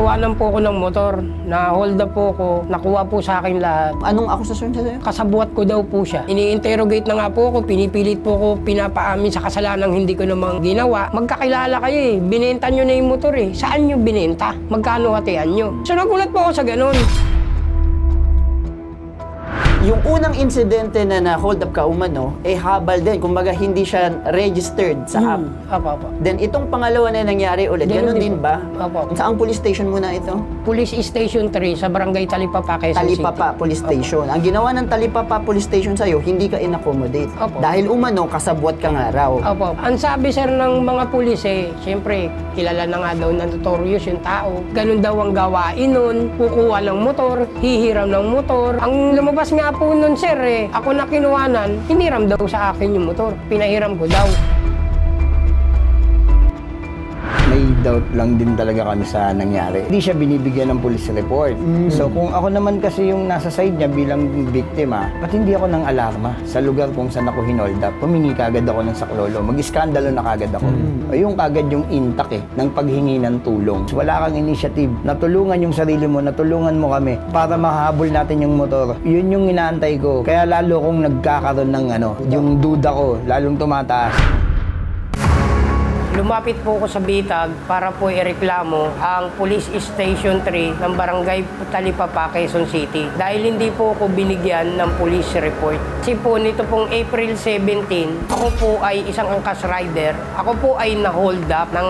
Nakuhanan po ko ng motor, na hold up po ko, nakuha po sa akin lahat. Anong akusasyon siya sa'yo? Kasabuat ko daw po siya. Ini-interrogate na nga po ako, pinipilit po ko, pinapaamin sa kasalanang hindi ko namang ginawa. Magkakilala kayo eh, binenta nyo na yung motor eh. Saan nyo binenta? Magkano hatian nyo? So nagulat po ako sa ganun. Yung unang insidente na na-hold up ka umano, habal din. Kumbaga, hindi siya registered sa app. Apo. Then, itong pangalawa na nangyari ulit, ganun din ba? Apo. Saang police station muna ito? Police Station 3 sa Barangay Talipapa, Quezon City. Talipapa Police Station. Ang ginawa ng Talipapa Police Station sa'yo, hindi ka in-accommodate. Dahil umano, kasabwat ka nga raw. Opo. Ang sabi sir ng mga pulis siyempre, kilala na nga daw na notorious yung tao. Ganun daw ang gawain nun, kukuha ng motor, hihiram ng motor. Ang lumabas nga po nun sir ako na kinuhanan, hiniram daw sa akin yung motor. Pinahiram ko daw. May doubt lang din talaga kami sa nangyari. Hindi siya binibigyan ng police report. So kung ako naman kasi yung nasa side niya bilang biktima, ba't hindi ako ng alarma sa lugar kung saan ako hinold up? Pumingi kagad ako ng saklolo. Mag-iskandalo na kagad ako. Yung kagad yung intact ng paghingi ng tulong. So, wala kang initiative. Natulungan yung sarili mo, natulungan mo kami para mahabol natin yung motor. Yun yung inaantay ko. Kaya lalo kong nagkakaroon ng yung duda ko, lalong tumataas. Lumapit po ako sa Bitag para po ireklamo ang Police Station 3 ng Barangay Talipapa, Quezon City. Dahil hindi po ako binigyan ng police report. Kasi po nito pong April 17, ako po ay isang angkas rider. Ako po ay na-hold up ng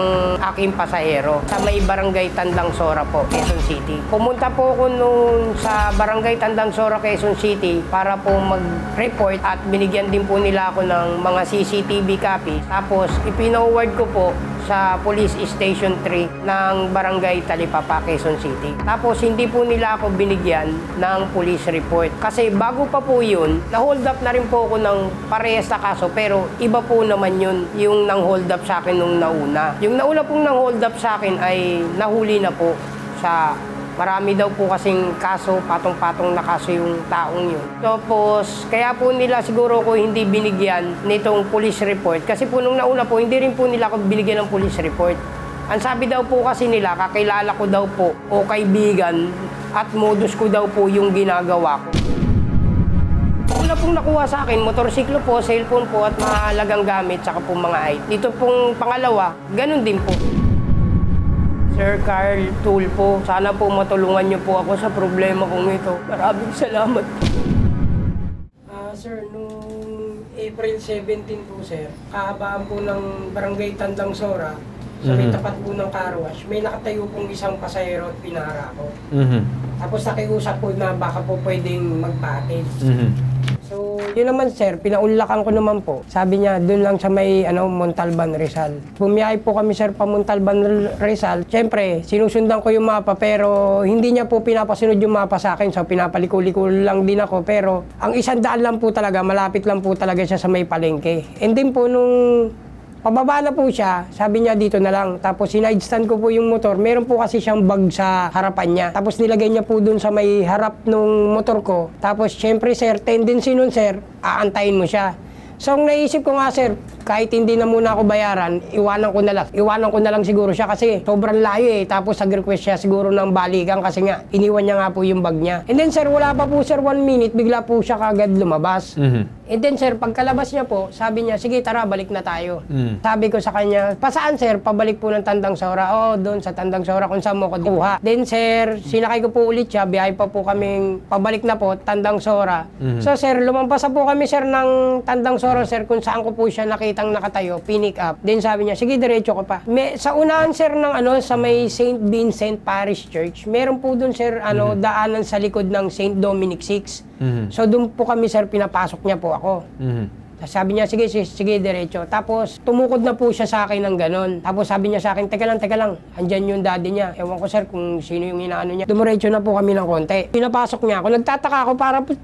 aking pasahero sa may Barangay Tandang Sora po, Quezon City. Pumunta po ako noon sa Barangay Tandang Sora, Quezon City para po mag-report at binigyan din po nila ako ng mga CCTV copies. Tapos ipinoward ko po sa Police Station 3 ng Barangay Talipapa, Quezon City. Tapos hindi po nila ako binigyan ng police report. Kasi bago pa po yun, na-hold up na rin po ako ng parehas na kaso pero iba po naman yun yung nang-hold up sa akin nung nauna. Yung nauna pong nang-hold up sa akin ay nahuli na po sa marami daw po kasing kaso, patong-patong na kaso yung taong yun. Tapos, kaya po nila siguro ko hindi binigyan nitong police report. Kasi po nung nauna po, hindi rin po nila ako binigyan ng police report. Ang sabi daw po kasi nila, kakilala ko daw po o kaibigan at modus ko daw po yung ginagawa ko. Una pong nakuha sa akin, motorsiklo po, cellphone po at mahalagang gamit, saka po mga ID. Dito pong pangalawa, ganun din po. Sir Carl Tulfo, sana po matulungan niyo po ako sa problema kong ito. Maraming salamat. Sir, nung April 17 po, sir, kahabaan po ng Barangay Tandang Sora, sa may tapat po ng car wash, may nakatayo pong isang pasahero at pinahara ko. Tapos nakiusap po na baka po pwedeng magpatid. So, yun naman sir, pinaunlakan ko naman po. Sabi niya, doon lang sa may Montalban, Rizal. Bumiyahe po kami sir pa Montalban, Rizal. Siyempre, sinusundan ko yung mapa pero hindi niya po pinapasunod yung mapa sa akin. So, pinapaliko-liko lang din ako. Pero, ang 100 lang po talaga, malapit lang po talaga siya sa may palengke. And then po, nung pababa na po siya, sabi niya dito na lang. Tapos side stand ko po yung motor. Meron po kasi siyang bag sa harapan niya. Tapos nilagay niya po dun sa may harap nung motor ko. Tapos syempre sir, tendency nun sir, aantayin mo siya. So ang naisip ko nga sir, kahit hindi na muna ako bayaran, iwanan ko na lang. Iwanan ko na lang siguro siya kasi sobrang layo Tapos nag-request siya siguro ng balikan kasi nga iniwan niya nga po yung bag niya. And then sir, wala pa po sir 1 minute, bigla po siya kagad lumabas. And then sir, pagkalabas niya po, sabi niya, sige tara, balik na tayo. Sabi ko sa kanya, pasaan sir? Pabalik po ng Tandang Sora. Doon sa Tandang Sora kung saan mo ko kuha. Then sir, sinakay ko po ulit siya, biyahe pa po kaming pabalik na po, Tandang Sora. So sir, lumampas po kami sir ng Tandang Sora sir, kung saan ko po siya nakitang nakatayo, pinick up. Then sabi niya, sige diretso ko pa. Sa unahan sir ng sa may St. Vincent Parish Church, meron po doon sir daanan sa likod ng St. Dominic 6. So doon po kami sir, pinapasok niya po ako. Sabi niya, sige, diretso. Tapos, tumukod na po siya sa akin ng ganon. Tapos sabi niya sa akin, teka lang, andyan yung daddy niya. Ewan ko sir kung sino yung inaano niya. Dumiretso na po kami ng konti. Pinapasok niya ako. Nagtataka ako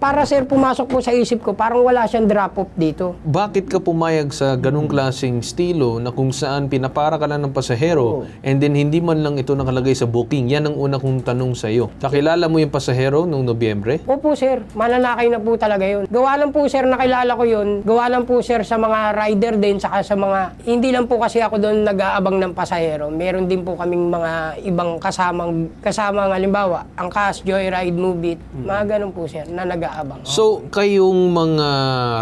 para sir, pumasok po sa isip ko, parang wala siyang drop-off dito. Bakit ka pumayag sa ganung klaseng estilo na kung saan pinapara ka lang ng pasahero and then hindi man lang ito nakalagay sa booking? Yan ang una kong tanong sa iyo. Kakilala mo yung pasahero noong Nobyembre? Opo sir, mananakay na po talaga yun. Gawa lang po sir, nakilala ko yun. Gawa gawa lang po sir sa mga rider din, saka sa mga, hindi lang po kasi ako doon nag-aabang ng pasahero. Meron din po kaming mga ibang kasamang halimbawa, Angkas, Joyride, Move It, mga ganun po sir na nag-aabang. So, kayong mga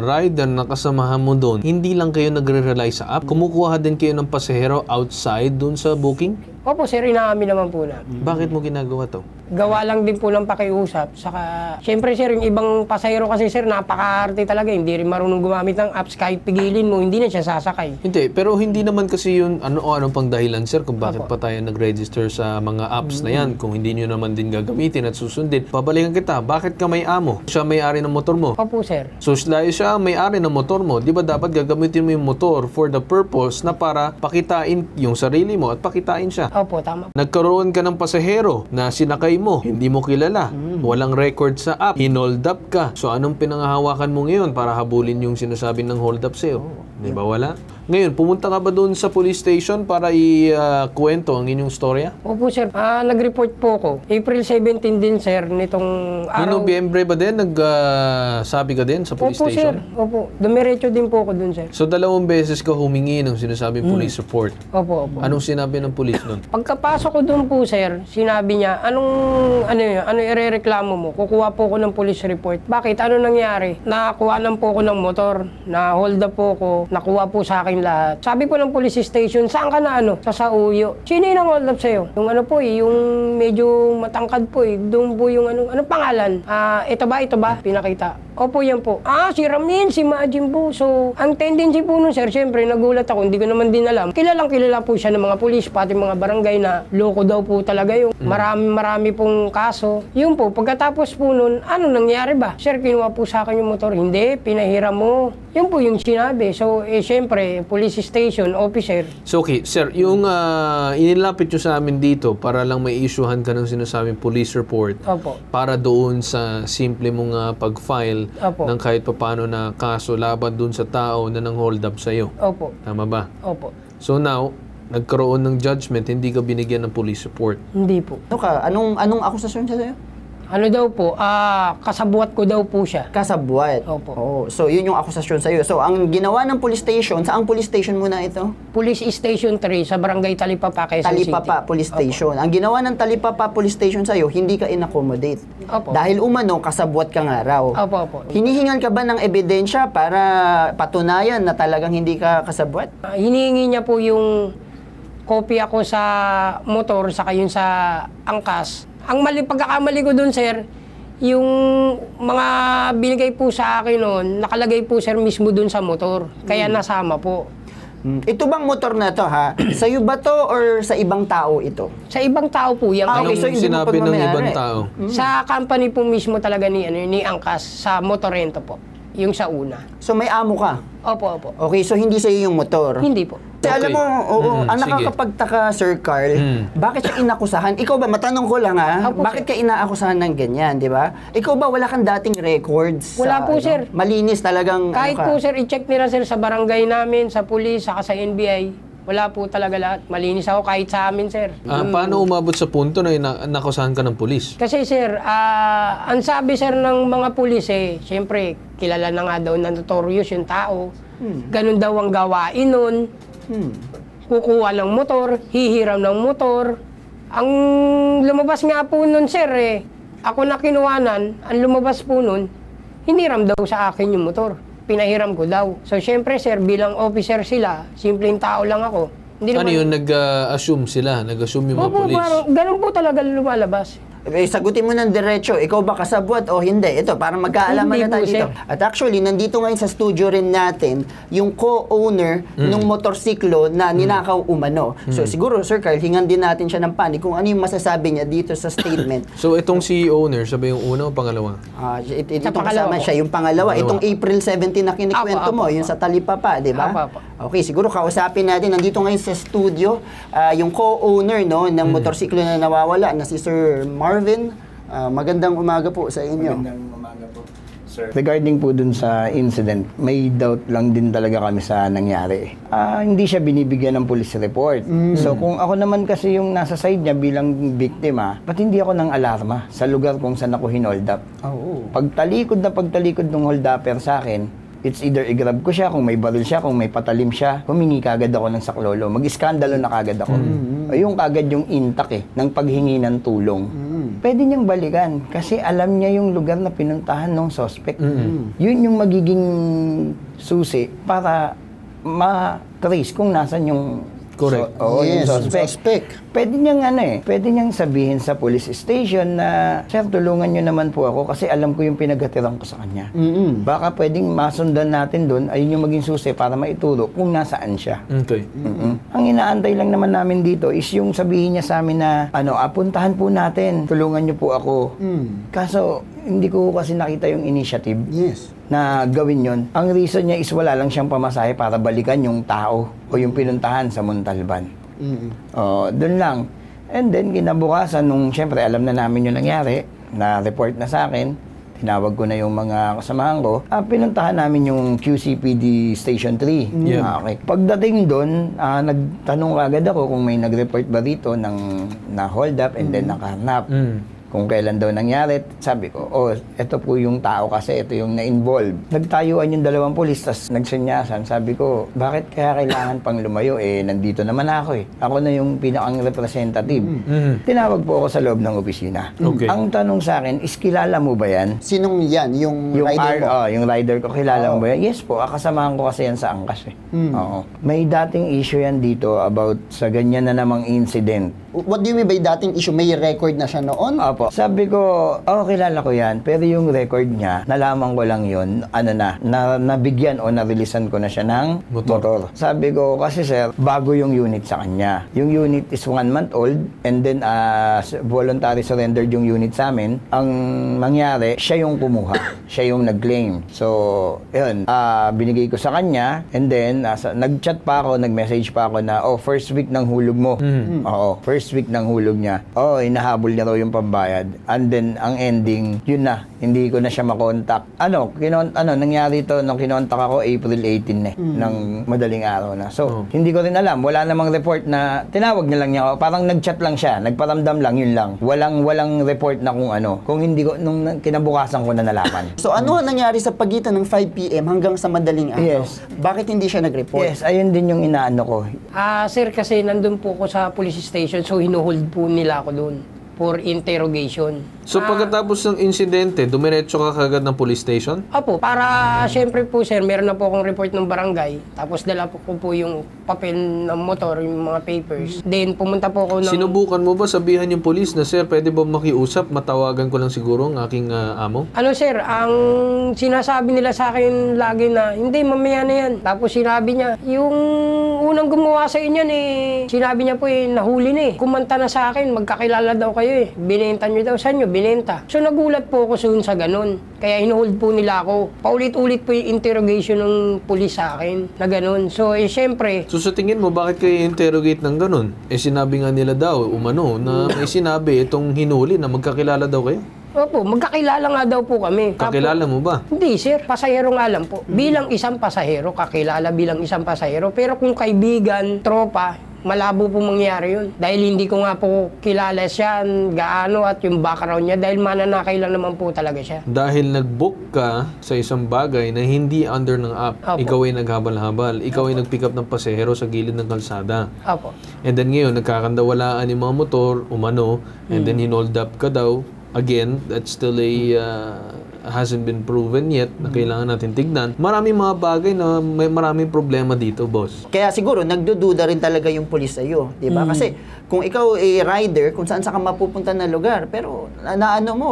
rider na kasamahan mo doon, hindi lang kayo nagre-rely sa app? Kumukuha din kayo ng pasahero outside doon sa booking? Opo sir, inaamin naman po na. Bakit mo ginagawa to? Gawa lang din po ng pakiusap. Saka, syempre sir, yung ibang pasahero kasi sir, napaka-arte talaga. Hindi rin marunong gumamit ng apps. Kahit pigilin mo, hindi na siya sasakay. Hindi, pero hindi naman kasi yun, ano pang dahilan sir kung bakit pa tayo nag-register sa mga apps na yan kung hindi nyo naman din gagamitin at susundin. Pabalikan kita, bakit ka may amo? Siya may-ari ng motor mo. Opo sir. So, dahil siya may-ari ng motor mo, di ba dapat gagamitin mo yung motor for the purpose na para pakitain yung sarili mo at pakitain siya? Opo, tama. Nagkaroon ka ng pasahero na sinakay mo, hindi mo kilala, walang record sa app, hinold up ka. So anong pinangahawakan mo ngayon para habulin yung sinasabi ng hold up sa'yo? Di ba wala? Ngayon, pumunta ka ba doon sa police station para i-kwento ang inyong storya? Opo sir, nag-report po ako. April 17 din sir, nitong Noong araw. Nobyembre ba din, nagsabi ka din sa police Opo sir, station? opo. Dumiretso din po ako dun sir. So 2 beses ka humingi ng sinasabing police report. Opo, opo. Anong sinabi ng police nun? Pagkapasok ko doon po sir, sinabi niya, ano irereklamo mo? Kukuha po ako ng police report. Bakit? Ano nangyari? Nakakuha lang po ako ng motor, na hold up po ako, nakuha po sa akin lahat. Sabi po ng police station, saan ka na Sa Sauyo. Sino yung hold up sa'yo? Yung yung medyo matangkad po doon po yung anong pangalan? Ito ba? Pinakita. Opo, yan po. Si Ramin, si Majin po. So, ang tendency po nun sir, syempre nagulat ako, hindi ko naman din alam. Kilala po siya ng mga pulis, pati mga barangay na loko daw po talaga yung marami pong kaso. Yun po, pagkatapos po nun, ano nangyari ba? Sir, kinuha po sa akin yung motor. Hindi, pinahiram mo. Yun po yung sinabi. So, syempre, police station, officer. So okay, sir, yung inilapit nyo sa amin dito para lang may issuehan ka ng sinasabing police report Opo. para doon sa simple mong pag-file Opo. ng kahit papano na kaso laban doon sa tao na nang hold up sa'yo. Opo. Tama ba? Opo. So now, nagkaroon ng judgment, hindi ka binigyan ng police report. Hindi po. Ano ka? Anong akusasyon siya sa'yo? Ano daw po, kasabuat ko daw po siya. Kasabwat. Opo. Oo. So, yun yung akusasyon sa'yo. So, ang ginawa ng police station, saang police station muna ito? Police Station 3 sa Barangay Talipapa, Quezon City. Talipapa Police Station. Ang ginawa ng Talipapa Police Station sa'yo, hindi ka in-accommodate. Opo. Dahil umano, kasabwat ka nga raw. Opo, opo. Hinihingan ka ba ng ebidensya para patunayan na talagang hindi ka kasabwat? Hinihingi niya po yung kopya ko sa motor, saka yun sa angkas. Ang pagkakamali ko dun, sir, yung mga binigay po sa akin noon, nakalagay po, sir, mismo dun sa motor. Kaya nasama po. Ito bang motor na to, ha? Sa'yo ba to or sa ibang tao ito? Sa ibang tao po yan. Okay, Anong so hindi mo sinabi ng pagmamayari. ibang tao? Sa company po mismo talaga ni Angkas, sa Motorento po. Yung sa una. So may amo ka? Opo, opo. Okay, so hindi sa'yo yung motor? Hindi po. Kasi alam mo, ang sige. nakakapagtaka, Sir Carl, bakit siya inakusahan? Ikaw ba, matanong ko lang Opo, bakit ka inaakusahan ng ganyan, di ba? Ikaw ba, wala kang dating records? Wala po, sir. Malinis talagang, Kahit po, sir, i-check nila, sir, sa barangay namin, sa pulis, saka sa NBI. Wala po talaga lahat. Malinis ako kahit sa amin, sir. Paano umabot sa punto na nakusahan ka ng pulis? Kasi, sir, ang sabi, sir, ng mga pulis, syempre, kilala na nga daw na notorious yung tao. Ganun daw ang gawain nun. Kukuha ng motor, hihiram ng motor. Ang lumabas nga po nun, sir, ako na kinuhanan, ang lumabas po nun, hiniram daw sa akin yung motor. Pinahiram ko daw. So, syempre, sir, bilang officer sila, simpleng tao lang ako. Hindi Ano yun, nag-assume sila? Nag-assume yung mga Opo, pulis? parang ganun po talaga lumalabas. Sagutin mo ng diretso, ikaw ba kasabwat o hindi? Ito, para magkaalaman Hindi na tayo po, dito. sir. At actually, nandito ngayon sa studio rin natin, yung co-owner ng motorsiklo na ninakaw umano. So siguro, Sir Carl, hingan din natin siya ng panig kung ano yung masasabi niya dito sa statement. So itong si owner, sabi yung una o pangalawa? Itong pangalawa kasama po. siya, yung pangalawa. Itong April 17 na kinikwento mo, yung sa Talipapa, di ba? Apo, apo. Okay, siguro kausapin natin. Nandito ngayon sa studio, yung co-owner ng motorsiklo na nawawala na si Sir Marvin. Magandang umaga po sa inyo. Magandang umaga po, sir. Regarding po dun sa incident, may doubt lang din talaga kami sa nangyari. Hindi siya binibigyan ng police report. So kung ako naman kasi yung nasa side niya bilang biktima, ba't hindi ako ng alarma sa lugar kung saan ako hinold up? Oo. Pagtalikod ng hold upper sa akin, It's either i-grab ko siya, kung may baril siya, kung may patalim siya, humingi kagad ako ng saklolo. Mag-iskandalo na kagad ako. Yung kagad yung intact ng paghingi ng tulong. Pwede niyang balikan kasi alam niya yung lugar na pinuntahan ng suspect. Yun yung magiging susi para ma-trace kung nasan yung Correct. yung Yes, suspect. Pwede niyang pwede niyang sabihin sa police station na, sir, tulungan niyo naman po ako kasi alam ko yung pinagatiran ko sa kanya. Baka pwedeng masundan natin doon, ayun yung maging susi para maituro kung nasaan siya. Okay. Ang inaantay lang naman namin dito is yung sabihin niya sa amin na, puntahan po natin, tulungan niyo po ako. Kaso, hindi ko kasi nakita yung initiative Yes. na gawin yon. Ang reason niya is wala lang siyang pamasahe para balikan yung tao o yung pinuntahan sa Montalban. Doon lang. And then, kinabukasan, nung syempre alam na namin yung nangyari, na-report na sa akin, tinawag ko na yung mga kasamahan ko, pinuntahan namin yung QCPD Station 3. Yeah. Okay. Pagdating doon, nagtanong agad ako kung may nag-report ba dito ng na-hold up and then nakahanap. Kung kailan daw nangyari, sabi ko, eto po yung tao kasi, ito yung na-involve. Nagtayuan yung dalawang pulis, tas nagsunyasan. Sabi ko, bakit kaya kailangan pang lumayo? Nandito naman ako . Ako na yung pinakang representative. Tinawag po ako sa loob ng opisina. Okay. Ang tanong sa akin is, kilala mo ba yan? Sinong yan? Yung rider mo? Yung rider ko, kilala mo ba yan? Yes po, kasamahan ko kasi yan sa angkas . Oo. May dating issue yan dito about sa ganyan na namang incident. What do you mean by dating issue? May record na siya noon? Opo. Sabi ko, kilala ko yan. Pero yung record niya, nalaman ko lang yun, nabigyan o narilisan ko na siya ng motor. Sabi ko, kasi sir, bago yung unit sa kanya. Yung unit is 1 month old and then voluntary surrendered yung unit sa amin. Ang mangyari, siya yung kumuha. Siya yung nag-claim. So, yun, binigay ko sa kanya and then nag-chat pa ako, nag-message pa ako na, first week ng hulog mo. Oo, first week ng hulog niya. Hinahabol niya raw yung pambayad. And then, ang ending, yun na. Hindi ko na siya makontak. Nangyari to nung kinontak ako April 18 ng madaling araw na. So, hindi ko rin alam. Wala namang report na tinawag niya lang niya ako. Parang nag-chat lang siya. Nagparamdam lang, yun lang. Walang report na kung ano. Kung hindi ko, nung kinabukasan ko na nalaman. So ano ang nangyari sa pagitan ng 5 p.m. hanggang sa madaling araw? Yes. Bakit hindi siya nag-report? Yes, ayun din yung inaano ko. Sir, kasi nandun po ko sa police station, so hinuhold po nila ako doon for interrogation. So pagkatapos ng insidente, dumiretso ka kagad ng police station? Opo, para syempre po sir, meron na po akong report ng barangay. Tapos dala po ko po yung papel ng motor, yung mga papers. Then pumunta po ako ng... Sinubukan mo ba sabihan yung police na, sir, pwede ba makiusap? Matawagan ko lang siguro ang aking amo? Sir, ang sinasabi nila sa akin lagi na, hindi, mamaya na yan. Tapos sinabi niya, yung unang gumawa sa inyo sinabi niya po nahuli na Kumanta na sa akin, magkakilala daw kayo Binenta niyo daw, saan niyo binenta? So nagulat po ako sa ganun. Kaya hinuhold po nila ako. Paulit-ulit po yung interrogation ng pulis sa akin na ganun. So syempre... So sa tingin mo, bakit kayo interrogate ng ganun? Sinabi nga nila daw, na may sinabi itong hinuli na magkakilala daw kayo? Opo, magkakilala nga daw po kami. Kakilala mo ba? Hindi sir, pasahero nga lang po. Bilang isang pasahero, kakilala bilang isang pasahero. Pero kung kaibigan, tropa, malabo po mangyari yun. Dahil hindi ko nga po kilala siya, gaano at yung background niya, dahil mananakay lang naman po talaga siya. Dahil nag-book ka sa isang bagay na hindi under ng app, Opo. ikaw ay naghabal-habal, ikaw ay nag-pick up ng pasahero sa gilid ng kalsada. Opo. And then ngayon, nagkakandawalaan yung mga motor, and then hinold up ka daw. Again, that's still hasn't been proven yet na kailangan natin tignan. Maraming mga bagay na may maraming problema dito, boss. Kaya siguro, nagdududa rin talaga yung pulis sa'yo. Diba? Kasi kung ikaw ay rider, kung saan ka mapupunta na lugar, pero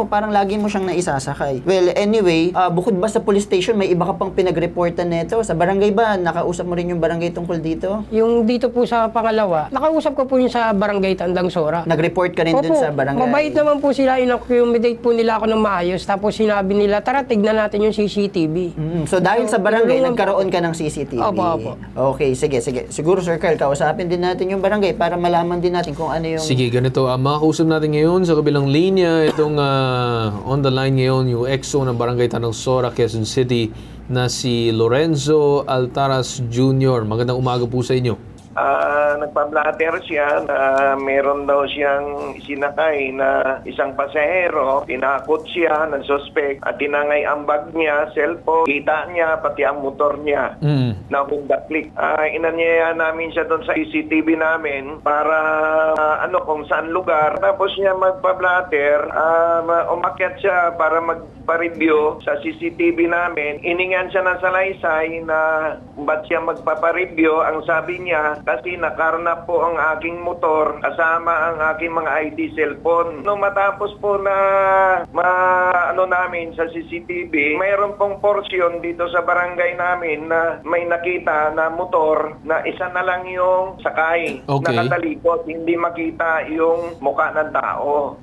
parang lagi mo siyang naisasakay. Well, anyway, bukod ba sa police station, may iba ka pang pinag-reportan neto? Sa barangay ba? Nakausap mo rin yung barangay tungkol dito? Yung dito po sa pangalawa, nakausap ko po yung sa barangay Tandang Sora. Nag-report ka rin dun sa barangay? Mabait naman po sila, in-accommodate po nila ako ng maayos. Tapos sinabi nila, tara, tignan natin yung CCTV. So dahil sa barangay, nagkaroon ka ng CCTV? Opo. Okay, sige. Siguro, Sir Carl, kausapin din natin yung barangay para malaman din natin kung ano yung... Sige, ganito. Makakausap natin ngayon sa kabilang linya. Itong on the line ngayon, yung EXO ng Barangay Tandang Sora, Quezon City, na si Lorenzo Altaras Jr. Magandang umaga po sa inyo. Nagpa-blatter siya na meron daw siyang sinakay na isang pasahero, tinakot siya ng suspect at tinangay ang bag niya, cellphone, kita niya, pati ang motor niya na Honda Click. Inanyaya namin siya doon sa CCTV namin para kung saan lugar. Tapos niya magpa-blatter, umakyat siya para magpa-review sa CCTV namin. Iningan siya ng salaysay na ba't siya magpapa-review. Ang sabi niya, kasi nakarnap po ang aking motor kasama ang aking mga ID cellphone. Nung matapos po na namin sa CCTV, mayroon pong portion dito sa barangay namin na may nakita na motor na isa na lang yung sakay. Okay. Nakatalikod, hindi makita yung mukha ng tao.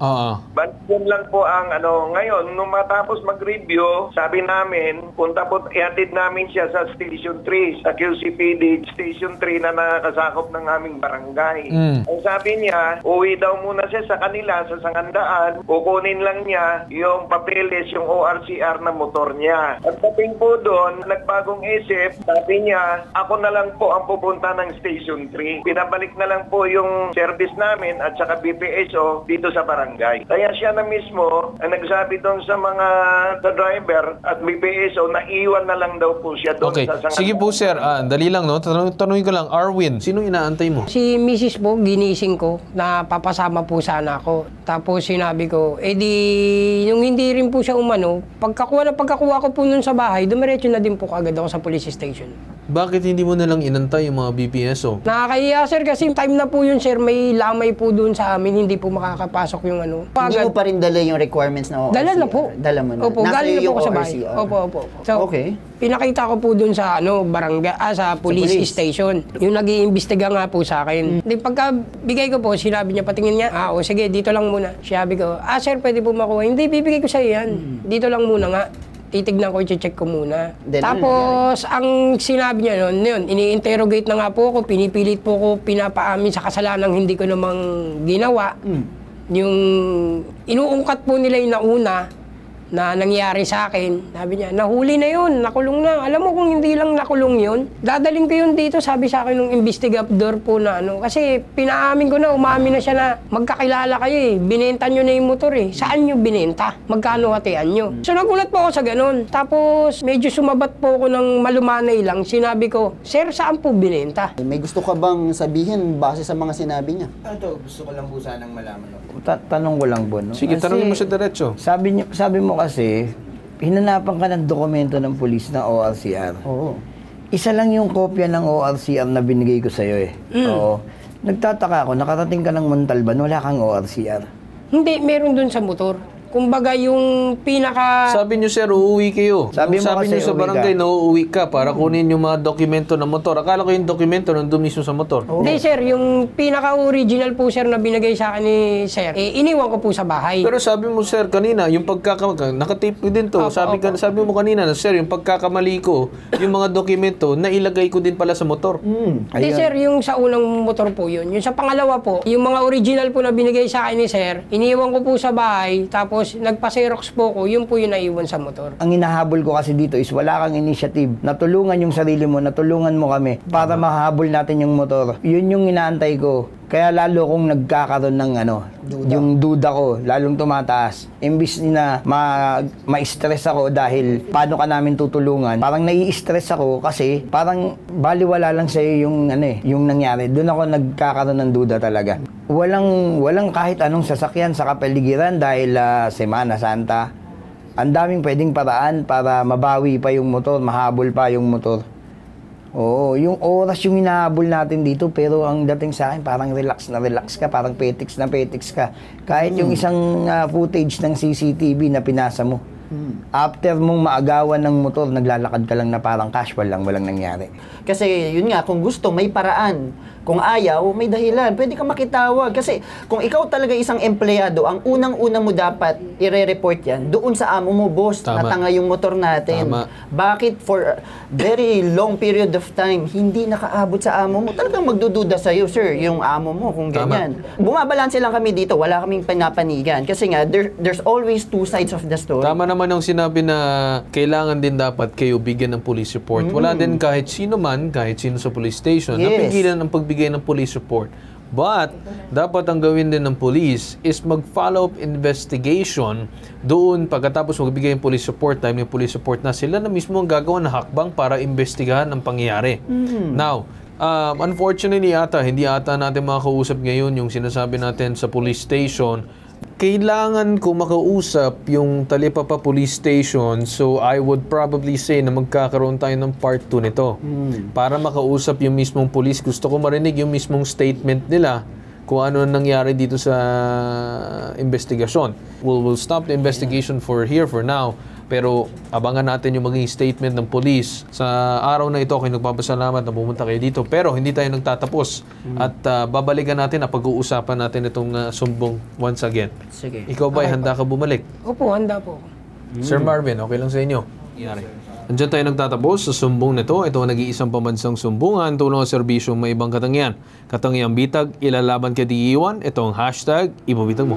Yun lang po ang ngayon, nung matapos mag-review, sabi namin, punta po, ihatid namin siya sa Station 3, sa QCPD Station 3 na nakasakop ng aming barangay. Ang sabi niya, uwi daw muna siya sa kanila, sa Sangandaan, kukunin lang niya yung papeles, yung ORCR na motor niya. At pagdating po doon, nagbagong isip, sabi niya, ako na lang po ang pupunta ng Station 3. Pinabalik na lang po yung service namin at saka BPSO dito sa barangay. Kaya siya na mismo ang nagsabi doon sa mga driver at BPSO na iwan na lang daw po siya doon sa Sangandaan. Sige po sir, dali lang no, tanungin ko lang, Arwin, sino inaantay mo? Si Mrs. po, ginising ko na papasama po sana ako. Tapos sinabi ko, yung hindi rin po siya umano, pagkakuha ko po nun sa bahay, dumiretso na din po agad ako sa police station. Bakit hindi mo nalang inantay yung mga BPSO? Nakakahiya sir kasi time na po yun sir, may lamay po doon sa amin, hindi po makakapasok yung Hindi mo pa rin dala yung requirements na ORCR? Dala na po. Dala mo na? Opo, Nasa galing na yung po ako sa bahay. ORCR? Opo. So, okay. Pinakita ko po doon sa barangay, sa police station. Yung nag-iimbestiga nga po sa akin. Di pagka bigay ko po, sinabi niya, patingin niya, sige, dito lang muna. Sabi ko, sir, pwede po makuha. Hindi, bibigay ko sa yan. Dito lang muna nga. Titignan ko, i-check ko muna. Tapos, ang sinabi niya yun, ini-interrogate na nga po ako, pinipilit po ko, pinapaamin sa kasalanang hindi ko namang ginawa. Yung inuungkat po nila yung nauna na nangyari sa akin, sabi niya, nahuli na yun, nakulong na. Alam mo kung hindi lang nakulong yun, dadaling ko yun dito, sabi sa akin ng investigador po na kasi pinaamin ko na, umamin na siya na magkakilala kayo binenta nyo na yung motor Saan nyo binenta? Magkano hatian nyo? So nagulat po ako sa ganun. Tapos medyo sumabat po ako ng malumanay lang, sinabi ko, sir, saan po binenta? May gusto ka bang sabihin base sa mga sinabi niya? Gusto ko lang po sanang malaman. Tanong ko lang po, no? Sige, tanongin mo siya diretso. Sabi mo kasi, hinanapan ka ng dokumento ng pulis na ORCR. Oo. Isa lang yung kopya ng ORCR na binigay ko sa'yo Oo. Nagtataka ako, nakarating ka ng Montalban, wala kang ORCR. Hindi, meron dun sa motor. Kumbaga yung Sabi niyo sir, uuwi kayo. Sabi niyo sa uwi barangay ka. na uuwi ka para kunin yung mga dokumento ng motor. Akala ko yung dokumento nandun mismo sa motor. Hindi sir, yung pinaka-original po sir na binigay sa akin ni sir, iniwan ko po sa bahay. Pero sabi mo sir kanina, yung nakatape ko din to. Sabi mo kanina na sir, yung pagkakamali ko, yung mga dokumento na ilagay ko din pala sa motor. Hindi sir, yung sa unang motor po yun. Yung sa pangalawa po, yung mga original po na binigay sa akin ni sir, iniwan ko po sa bahay, tapos nagpa-Xerox po ko, yun po yung naiwan sa motor. Ang hinahabol ko kasi dito is wala kang initiative. Natulungan yung sarili mo, natulungan mo kami para mahabol natin yung motor. Yun yung inaantay ko. Kaya lalo kong nagkakaroon ng yung duda ko, lalong tumataas. Imbis na ma-stress ako dahil paano ka namin tutulungan, parang nai-stress ako kasi parang baliwala lang sa'yo yung nangyari. Doon ako nagkakaroon ng duda talaga. Walang kahit anong sasakyan sa kapaligiran dahil Semana Santa. Ang daming pwedeng paraan para mabawi pa yung motor, mahabol pa yung motor. Oo, yung oras yung hinahabol natin dito, pero ang dating sa akin, parang relax na relax ka, parang petiks na petiks ka. Kahit yung isang footage ng CCTV na pinasa mo. After mong maagawan ng motor, naglalakad ka lang na parang casual lang, walang nangyari. Kasi yun nga, kung gusto, may paraan. Kung ayaw, may dahilan. Pwede kang makitawag. Kasi kung ikaw talaga isang empleyado, ang unang-una mo dapat i-report yan doon sa amo mo, boss, Tama. natanga yung motor natin. Tama. Bakit for a very long period of time, hindi nakaabot sa amo mo? Talagang magdududa sa'yo, sir, yung amo mo, kung ganyan. Bumabalanse lang kami dito, wala kaming pinapanigan. Kasi nga, there's always two sides of the story. Tama naman naman yung sinabi na kailangan din dapat kayo bigyan ng police report. Wala din kahit sino sa police station, napigilan ang pagbigay ng police report. But, dapat ang gawin din ng police is mag-follow-up investigation doon pagkatapos magbigay ng police report, time ng police report na sila na mismo ang gagawa ng hakbang para investigahan ang pangyayari. Now, unfortunately hindi ata natin makakausap ngayon yung sinasabi natin sa police station. Kailangan ko makausap yung Talipapa Police Station, so I would probably say na magkakaroon tayo ng part 2 nito. Para makausap yung mismong police, gusto ko marinig yung mismong statement nila kung ano nangyari dito sa investigasyon. We'll stop the investigation for now. Pero abangan natin yung maging statement ng police. Sa araw na ito, kayo nagpapasalamat na pumunta kayo dito. Pero hindi tayo nagtatapos. At babalikan natin na pag-uusapan natin itong sumbong once again. Sige. Ikaw ba handa ka bumalik? Opo, handa po. Sir Marvin, okay lang sa inyo? Andiyan tayo nagtatapos sa sumbong nito. Ito ang nag-iisang pambansang sumbungan, tulong at serbisyong may ibang katangian. Katangiang bitag, ilalaban ka di iwan. Ito ang hashtag, ibabitag mo.